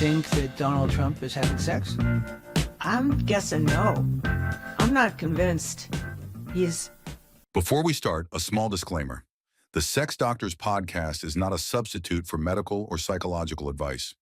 think that Donald Trump is having sex? I'm guessing no. I'm not convinced he's... Before we start, a small disclaimer. The Sex Doctors podcast is not a substitute for medical or psychological advice.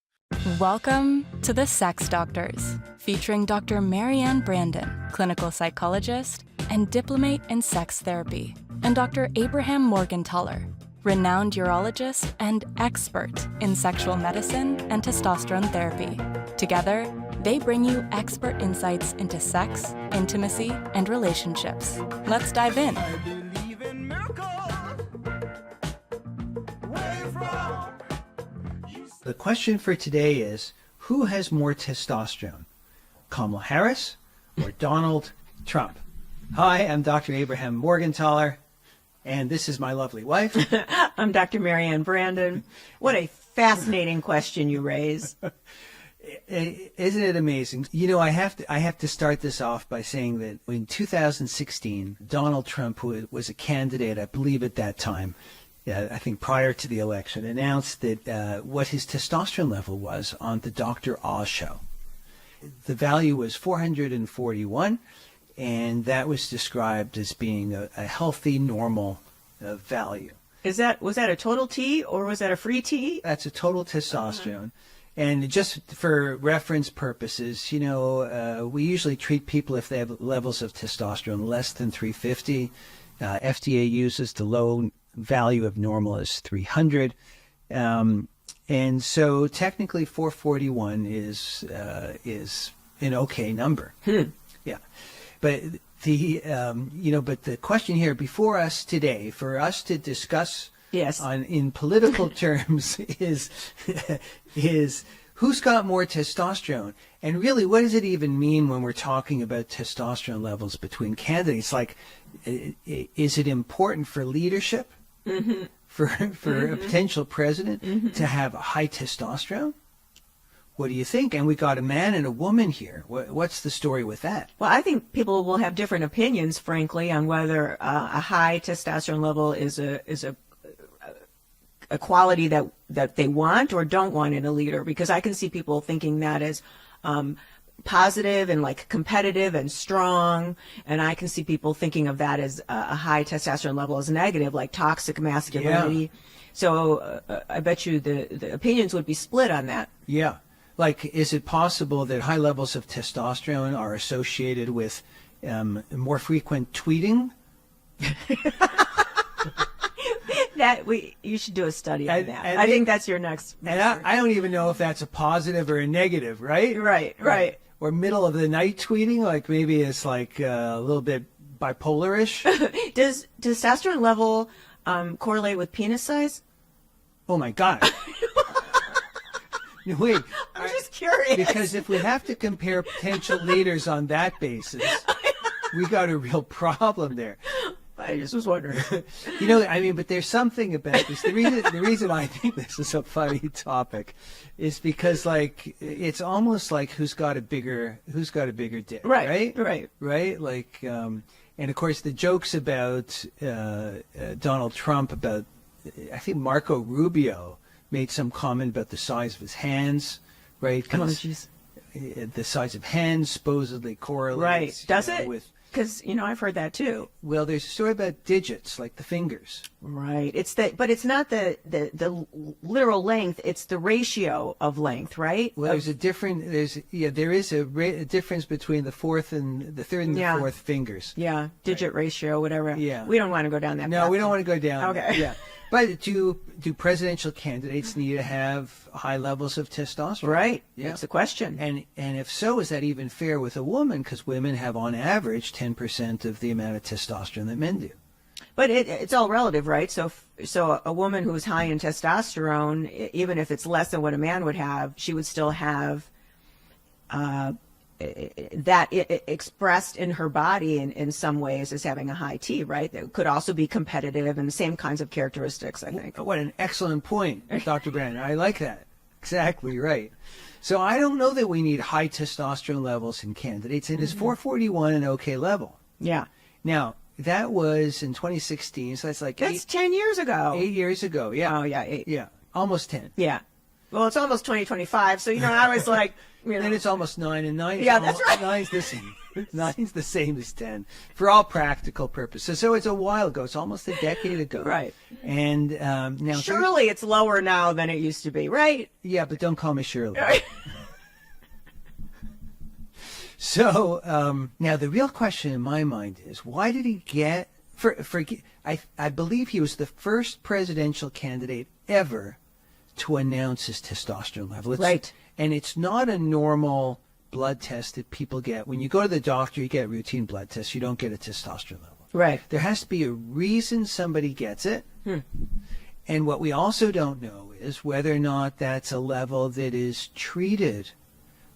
Welcome to the Sex Doctors, featuring Dr. Marianne Brandon, clinical psychologist and diplomate in sex therapy, and Dr. Abraham Morgentaler, renowned urologist and expert in sexual medicine and testosterone therapy. Together, they bring you expert insights into sex, intimacy, and relationships. Let's dive in. I believe in miracles. The question for today is, who has more testosterone, Kamala Harris or Donald Trump? Hi, I'm Dr. Abraham Morgentaler, and this is my lovely wife. I'm Dr. Marianne Brandon. What a fascinating question you raise. Isn't it amazing? You know, I have to start this off by saying that in 2016, Donald Trump, who was a candidate, I believe at that time, I think prior to the election, announced that what his testosterone level was on the Dr. Oz show. The value was 441, and that was described as being a healthy, normal value. Was that a total T or was that a free T? That's a total testosterone. And just for reference purposes, you know, we usually treat people if they have levels of testosterone less than 350. FDA uses the low value of normal as 300. And so technically 441 is an okay number. Yeah. But the question here before us today, for us to discuss in political terms is who's got more testosterone, and really what does it even mean when we're talking about testosterone levels between candidates? Like, is it important for leadership, for a potential president to have a high testosterone? What do you think? And we got a man and a woman here. What's the story with that? Well, I think people will have different opinions, frankly, on whether a high testosterone level is a quality that they want or don't want in a leader, because I can see people thinking that as positive and like competitive and strong, and I can see people thinking of that as a high testosterone level as negative, like toxic masculinity. Yeah. So I bet you the opinions would be split on that. Yeah. Like, is it possible that high levels of testosterone are associated with more frequent tweeting? You should do a study on that. I think that's your next. And I don't even know if that's a positive or a negative, right? Right. Or middle of the night tweeting, like maybe it's like a little bit bipolarish. Does testosterone level correlate with penis size? Oh my God. Wait. I'm just curious. Because if we have to compare potential leaders on that basis, we got a real problem there. I just was wondering. You know, I mean, but there's something about this. The reason I think this is a funny topic is because, like, it's almost like who's got a bigger dick, right? Like, and of course the jokes about Donald Trump, about, I think Marco Rubio made some comment about the size of his hands, right? Oh, jeez. The size of hands supposedly correlates. Right. Does it? With, because, you know, I've heard that too. Well, there's a story about digits, like the fingers. Right. But it's not the literal length. It's the ratio of length, right? Well, there is a difference between the fourth and the third and the fourth fingers. Yeah. Digit ratio, whatever. Yeah. We don't want to go down that path. No, we don't want to go down. Okay. Yeah. But do presidential candidates need to have high levels of testosterone? Right. Yeah. That's the question. And if so, is that even fair with a woman? Because women have, on average, 10% of the amount of testosterone that men do. But it's all relative, right? So a woman who's high in testosterone, even if it's less than what a man would have, she would still have that expressed in her body in some ways as having a high T, right? That could also be competitive and the same kinds of characteristics, I think. What an excellent point, Dr. Brandon. I like that. Exactly right. So I don't know that we need high testosterone levels in candidates. And is 441 an okay level? Yeah. Now, that was in 2016, so that's 10 years ago. 8 years ago, yeah. Oh, yeah, 8. Yeah, almost 10. Yeah. Well, it's almost 2025, so I was like, Then it's almost 9, and 9 is Yeah, that's right. 9's the same. 9's the same as 10 for all practical purposes. So it's a while ago. It's almost a decade ago. Right. And now, surely it's lower now than it used to be, right? yeah, but don't call me Shirley. Right. So now the real question in my mind is, why did he get? I believe he was the first presidential candidate ever to announce his testosterone level. Right. And it's not a normal blood test that people get. When you go to the doctor, you get a routine blood test. You don't get a testosterone level. Right. There has to be a reason somebody gets it. And what we also don't know is whether or not that's a level that is treated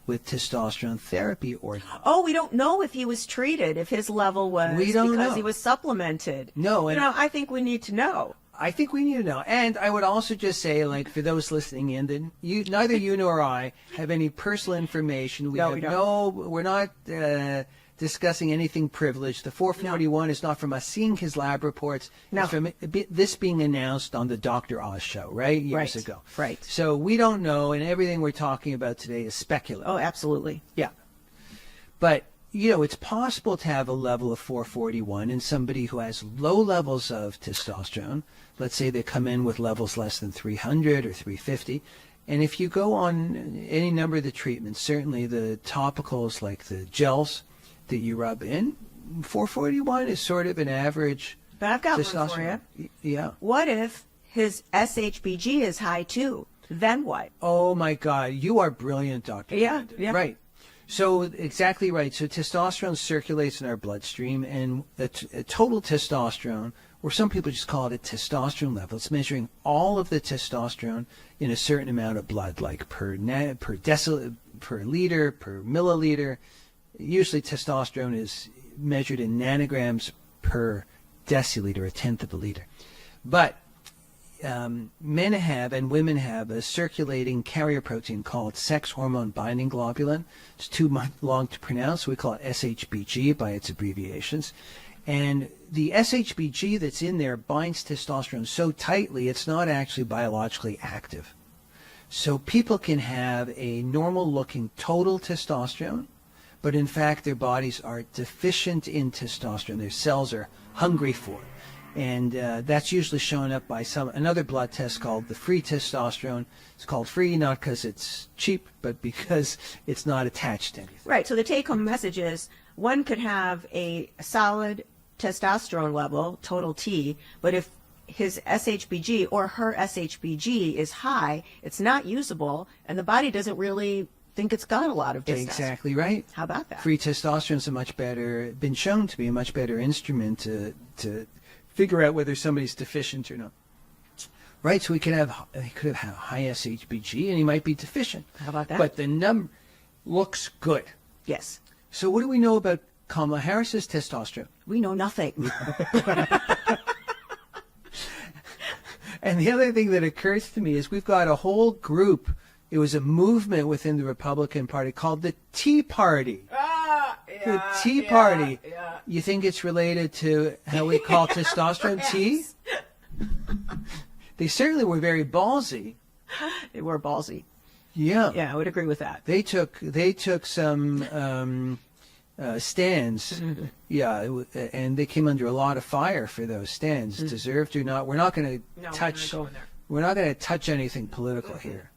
with testosterone therapy or not. Oh, we don't know if he was treated, if his level was We don't because know. he was supplemented. No, and I think we need to know. I think we need to know. And I would also just say, like, for those listening in, that neither you nor I have any personal information. No, we don't. We're not discussing anything privileged. The 441 is not from us seeing his lab reports. No. It's from this being announced on the Dr. Oz show, right? Years ago. Right. So we don't know, and everything we're talking about today is speculate. Oh, absolutely. Yeah. But, it's possible to have a level of 441 in somebody who has low levels of testosterone. Let's say they come in with levels less than 300 or 350. And if you go on any number of the treatments, certainly the topicals like the gels that you rub in, 441 is sort of an average But I've got one for testosterone. you. Yeah. What if his SHBG is high too? Then what? Oh my God, you are brilliant, Dr. Yeah, Brandon. yeah. Right. So exactly right. So testosterone circulates in our bloodstream, and a total testosterone, or some people just call it a testosterone level. It's measuring all of the testosterone in a certain amount of blood, like per deciliter, per liter, per milliliter. Usually testosterone is measured in nanograms per deciliter, a tenth of a liter. But men have and women have a circulating carrier protein called sex hormone binding globulin. It's too long to pronounce, so we call it SHBG by its abbreviations. And the SHBG that's in there binds testosterone so tightly it's not actually biologically active. So people can have a normal looking total testosterone, but in fact their bodies are deficient in testosterone. Their cells are hungry for it. And that's usually shown up by another blood test called the free testosterone. It's called free not because it's cheap, but because it's not attached to anything. Right. So the take-home message is one could have a solid testosterone level, total T, but if his SHBG or her SHBG is high, it's not usable, and the body doesn't really think it's got a lot of testosterone. Exactly right. How about that? Free testosterone is been shown to be a much better instrument to figure out whether somebody's deficient or not. Right, so he could have high SHBG and he might be deficient. How about that? But the number looks good. Yes. So what do we know about Kamala Harris's testosterone? We know nothing. And the other thing that occurs to me is we've got a whole group. It was a movement within the Republican Party called the Tea Party. The Tea Party. Yeah. You think it's related to how we call testosterone tea? They certainly were very ballsy. They were ballsy. Yeah. Yeah, I would agree with that. They took some stands. Yeah, and they came under a lot of fire for those stands, deserved or not. We're not going to touch. We're not going to touch anything political here.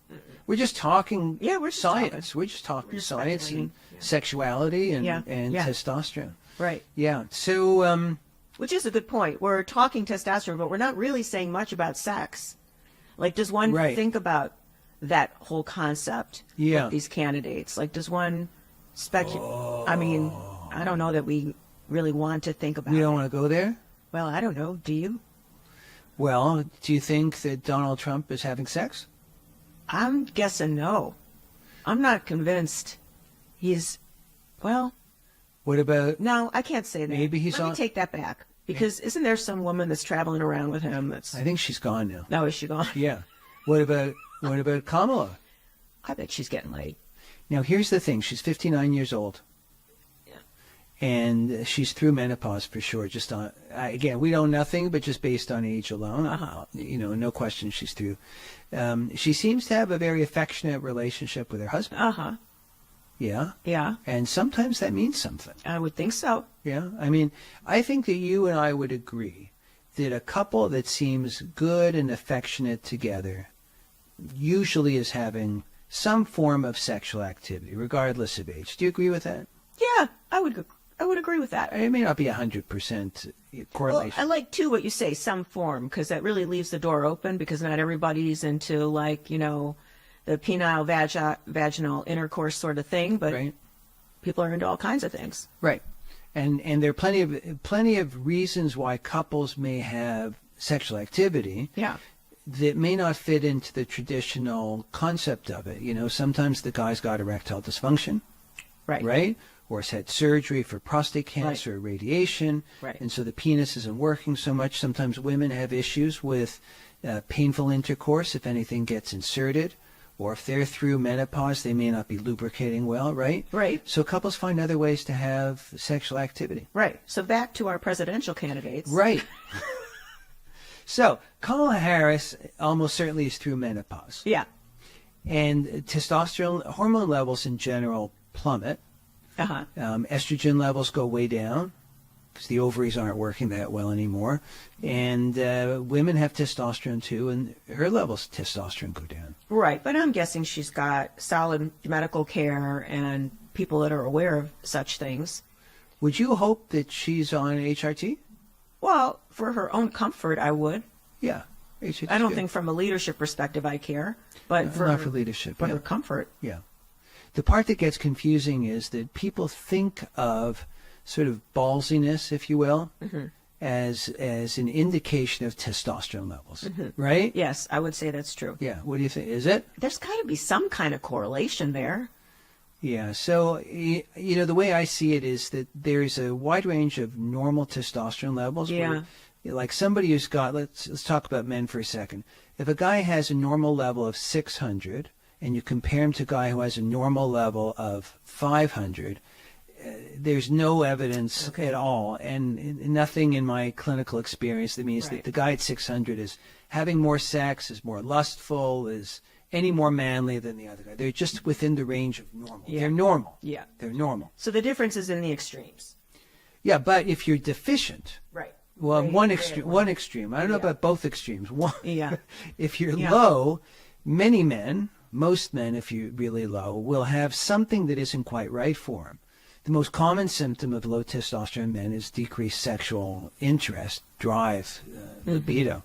We're just talking we're just science. We're just talking science and sexuality and testosterone. Right. Yeah. So, Which is a good point. We're talking testosterone, but we're not really saying much about sex. Like, does one think about that whole concept with these candidates? Like, does one speculate? I mean, I don't know that we really want to think about we it. don't want to go there? Well, I don't know. Do you? Well, do you think that Donald Trump is having sex? I'm guessing no. I'm not convinced he's, well, What about... no, I can't say that. Maybe he's Let on... me take that back. Because isn't there some woman that's traveling around with him that's... I think she's gone now. No, is she gone? Yeah. What about Kamala? I bet she's getting laid. Now, here's the thing. She's 59 years old. Yeah. and she's through menopause for sure. Just on again, we know nothing, but just based on age alone, no question she's through. She seems to have a very affectionate relationship with her husband. Yeah. Yeah. And sometimes that means something. I would think so. Yeah. I mean, I think that you and I would agree that a couple that seems good and affectionate together usually is having some form of sexual activity, regardless of age. Do you agree with that? Yeah, I would agree with that. It may not be 100% correlation. Well, I like, too, what you say, some form, because that really leaves the door open, because not everybody's into, like, the penile vaginal intercourse sort of thing, but right. People are into all kinds of things. Right. And there are plenty of reasons why couples may have sexual activity that may not fit into the traditional concept of it. Sometimes the guy's got erectile dysfunction, right? Or has had surgery for prostate cancer or radiation, and so the penis isn't working so much. Sometimes women have issues with painful intercourse if anything gets inserted, or if they're through menopause, they may not be lubricating well, right? Right. So couples find other ways to have sexual activity. Right. So back to our presidential candidates. Right. So Kamala Harris almost certainly is through menopause. Yeah. And testosterone, hormone levels in general plummet. Estrogen levels go way down because the ovaries aren't working that well anymore. And women have testosterone too, and her levels of testosterone go down. Right, but I'm guessing she's got solid medical care and people that are aware of such things. Would you hope that she's on HRT? Well, for her own comfort, I would. Yeah. HRT I don't think from a leadership perspective I care, but not for leadership. For her comfort. Yeah. The part that gets confusing is that people think of sort of ballsiness, if you will, as an indication of testosterone levels, right? Yes, I would say that's true. Yeah. What do you think? Is it? There's got to be some kind of correlation there. Yeah. So, the way I see it is that there's a wide range of normal testosterone levels. Yeah. Where, like somebody who's got, let's talk about men for a second. If a guy has a normal level of 600 and you compare him to a guy who has a normal level of 500, there's no evidence at all, and nothing in my clinical experience that means that the guy at 600 is having more sex, is more lustful, is any more manly than the other guy. They're just within the range of normal. Yeah. They're normal. Yeah. They're normal. So the difference is in the extremes. Yeah, but if you're deficient, well, one extreme. I don't know about both extremes. One, if you're low, many men, most men, if you're really low, will have something that isn't quite right for them. The most common symptom of low testosterone men is decreased sexual interest, drive, libido.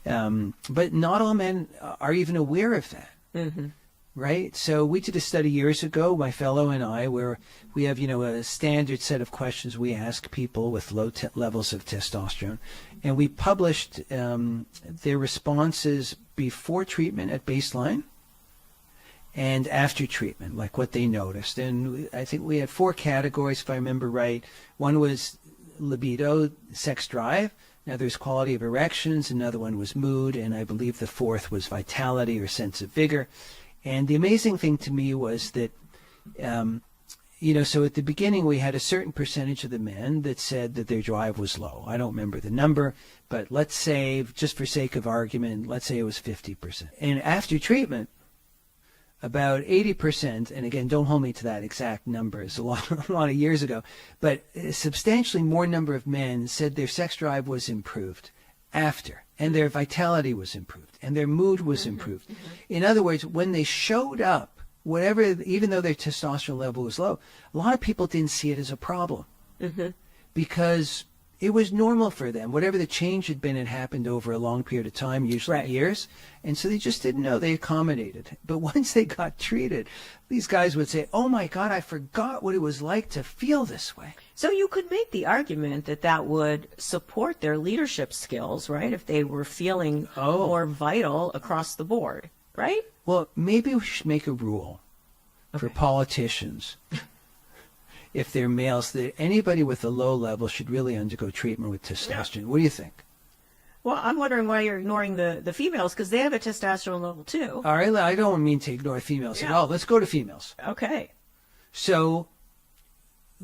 But not all men are even aware of that, right? So we did a study years ago, my fellow and I, where we have, a standard set of questions we ask people with low levels of testosterone. And we published their responses before treatment at baseline and after treatment, like what they noticed. And I think we had 4 categories, if I remember right. One was libido, sex drive. Another was quality of erections. Another one was mood. And I believe the 4th was vitality or sense of vigor. And the amazing thing to me was that, so at the beginning we had a certain percentage of the men that said that their drive was low. I don't remember the number, but let's say, just for sake of argument, let's say it was 50%. And after treatment, about 80%, and again, don't hold me to that exact number, it's a lot of years ago, but a substantially more number of men said their sex drive was improved after, and their vitality was improved, and their mood was improved. In other words, when they showed up, even though their testosterone level was low, a lot of people didn't see it as a problem because it was normal for them. Whatever the change had been, it happened over a long period of time, usually years. And so they just didn't know. They accommodated. But once they got treated, these guys would say, oh my God, I forgot what it was like to feel this way. So you could make the argument that would support their leadership skills, right? If they were feeling more vital across the board, right? Well, maybe we should make a rule for politicians. If they're males, that anybody with a low level should really undergo treatment with testosterone. Yeah. What do you think? Well, I'm wondering why you're ignoring the females, because they have a testosterone level too. All right, I don't mean to ignore females at all. Let's go to females. Okay. So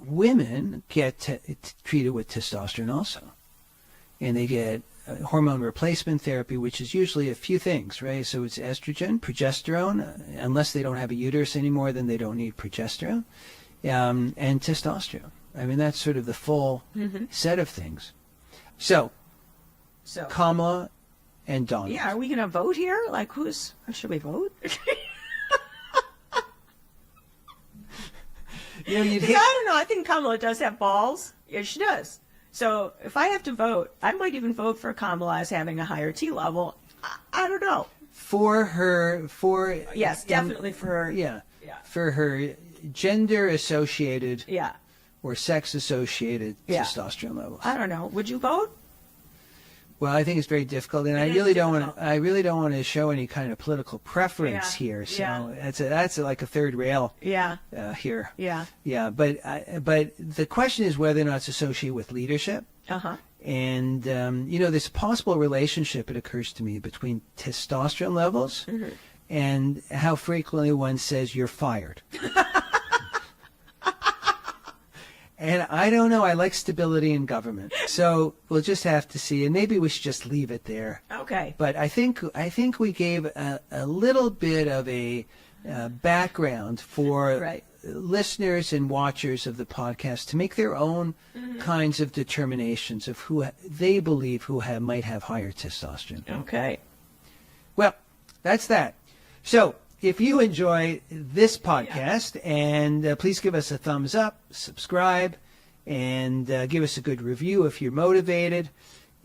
women get treated with testosterone also. And they get hormone replacement therapy, which is usually a few things, right? So it's estrogen, progesterone, unless they don't have a uterus anymore, then they don't need progesterone, and testosterone. I mean, that's sort of the full set of things. So Kamala and Donald. Yeah, are we going to vote here? Like, should we vote? You know, I don't know. I think Kamala does have balls. Yeah, she does. So if I have to vote, I might even vote for Kamala as having a higher T level. I don't know. Yes, definitely for her. Yeah. For her gender associated or sex associated testosterone levels. I don't know. Would you vote? Well, I think it's very difficult, and I really don't want to show any kind of political preference here. So that's like a third rail. Here. Yeah. But the question is whether or not it's associated with leadership. And there's a possible relationship, it occurs to me, between testosterone levels and how frequently one says you're fired. And I don't know. I like stability in government, so we'll just have to see. And maybe we should just leave it there. Okay. But I think we gave a little bit of a background for listeners and watchers of the podcast to make their own kinds of determinations of who they believe might have higher testosterone. Okay. Well, that's that. So, if you enjoy this podcast, and please give us a thumbs up, subscribe, and give us a good review if you're motivated.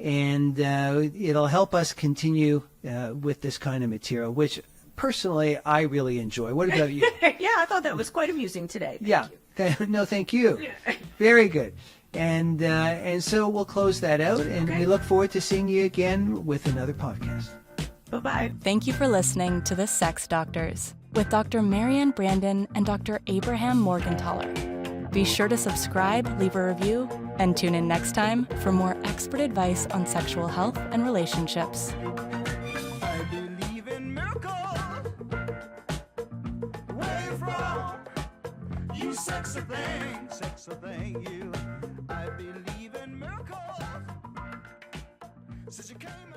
And it'll help us continue with this kind of material, which personally I really enjoy. What about you? Yeah, I thought that was quite amusing today. Thank you. No, thank you. Very good. And so we'll close that out, and we look forward to seeing you again with another podcast. Bye-bye. Thank you for listening to The Sex Doctors with Dr. Marianne Brandon and Dr. Abraham Morgentaler. Be sure to subscribe, leave a review, and tune in next time for more expert advice on sexual health and relationships. I believe in miracles. Where you from? You sexy thing, you. I believe in miracles. Since you came